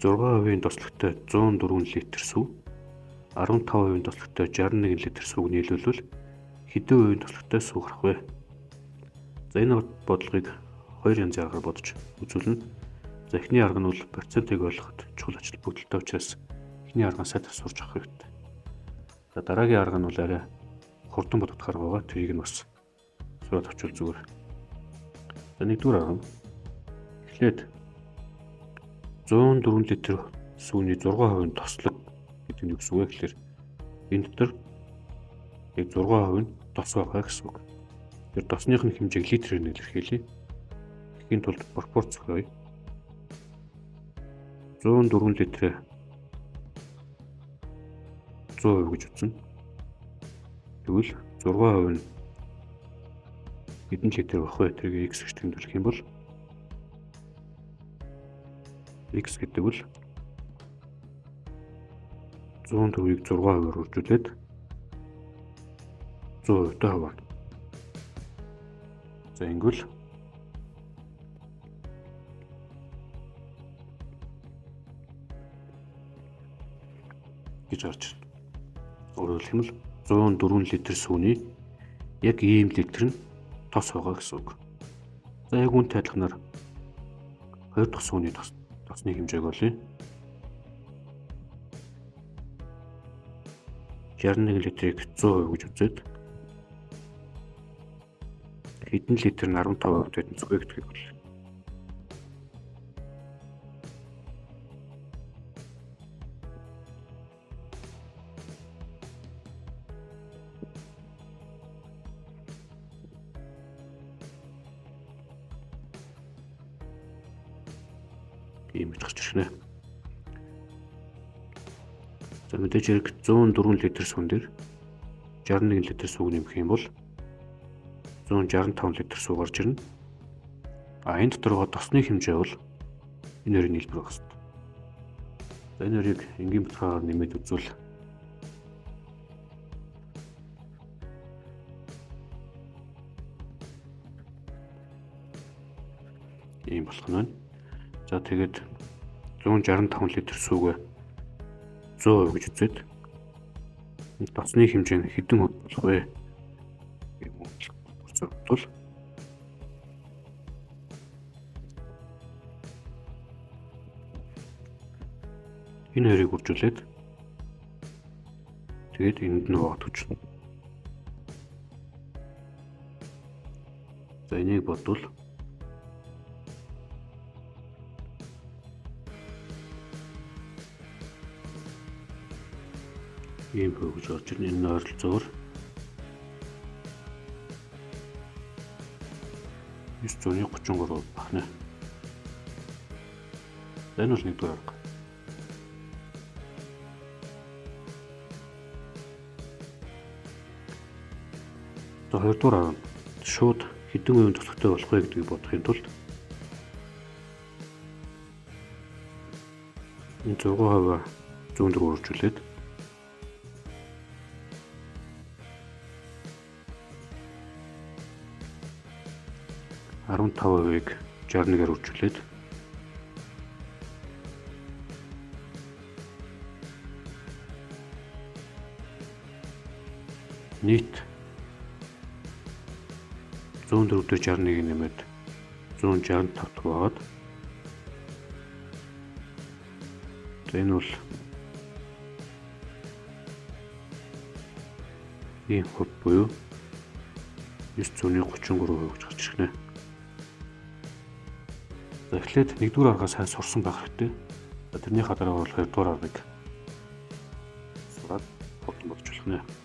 6% тослогтой 104 литр сүв, 15% тослогтой 61 литр сүвг нийлүүлвэл хэдэн хувийн тослогтой сүв гарах вэ? За энэ бодлогыг хоёр янзын аргаар бодож үзүүлнэ. За эхний арга нь бол процентыг ойлгоход чухал ач холбогдолтой учраас эхний арган сайд сурч авах хэрэгтэй. За дараагийн арга нь бол арай хурдан бодох арга байгаа. Тэрийг нь бас сураад авчвал зүгээр. За нэгдүгээр арга нь эхлээд 104 литр сүүний 6% тослог гэдэг нь юу гэсэн үг вэ гэхээр энэ дотор яг 6% тос байгаа гэсэн үг. Тэр тосных нь хэмжээг литрээр илэрхийлье. Тэгэхийн тулд пропорц зохиоё. 104 литрээ 100% гэж үзнэ. Тэгвэл 6% нь хэдэн литр байх вэ? Тэрийг x гэж тэмдэглэх юм бол x гэдэг бол 104-ийг 6%-аар үржүүлээд 100% таа хаваа. За ингэвэл гэж гарч ирнэ. Өөрөөр хэлбэл 104 литр сүүний яг ийм литр нь тос байгаа гэсэн үг. За яг үүнтэй адилханаар 2 дахь сүүний тосны хэмжээг олъё. 61 литрийг 100% гэж үзээд хэдэн литр нь 15% гэдэг нь зөв гэдгийг бол. Ийм гэж гарч ирнэ. За мэдээж хэрэг 104 литр сүн дээр 61 литр сүг нэмэх юм бол 165 литр сүг гарч ирнэ. Энэ дотор байгаа тосны хэмжээ бол энэ хоёрын нийлбэр байх хэрэгтэй. За энэ хоёрыг энгийн баталгаагаар нэмээд үзвэл ийм болох нь байна. За тэгээд 165 литр сүг 100% гэж үзээд тосны хэмжээ нь хэдэн хувь болох вэ? Бол энэ хоёрыг үржүүлээд тэгээд энд нь хуваах төчнө. За энийг бодвол ийм хөв гэж орж ирнэ. Энэ ойролцоогоор 933 бахна. Энэ бол нэгдүгээр арга. За хоёрдугаар арга нь шууд хэдэн хувийн тослогтой болох вэ гэдгийг бодохын тулд энэ 6% 104 үржүүлээд 15%-ийг 61-аар үржүүлээд нийт 104-д 61 нэмээд 165 байгаад энэ бол ийм хөв буюу 933% гэж гарч ирнэ. За эхлээд нэгдүгээр аргаа сайн сурсан байх хэрэгтэй. За тэрний хадараа бол хоёрдугаар аргыг сураад хурдан бодож болох нэ.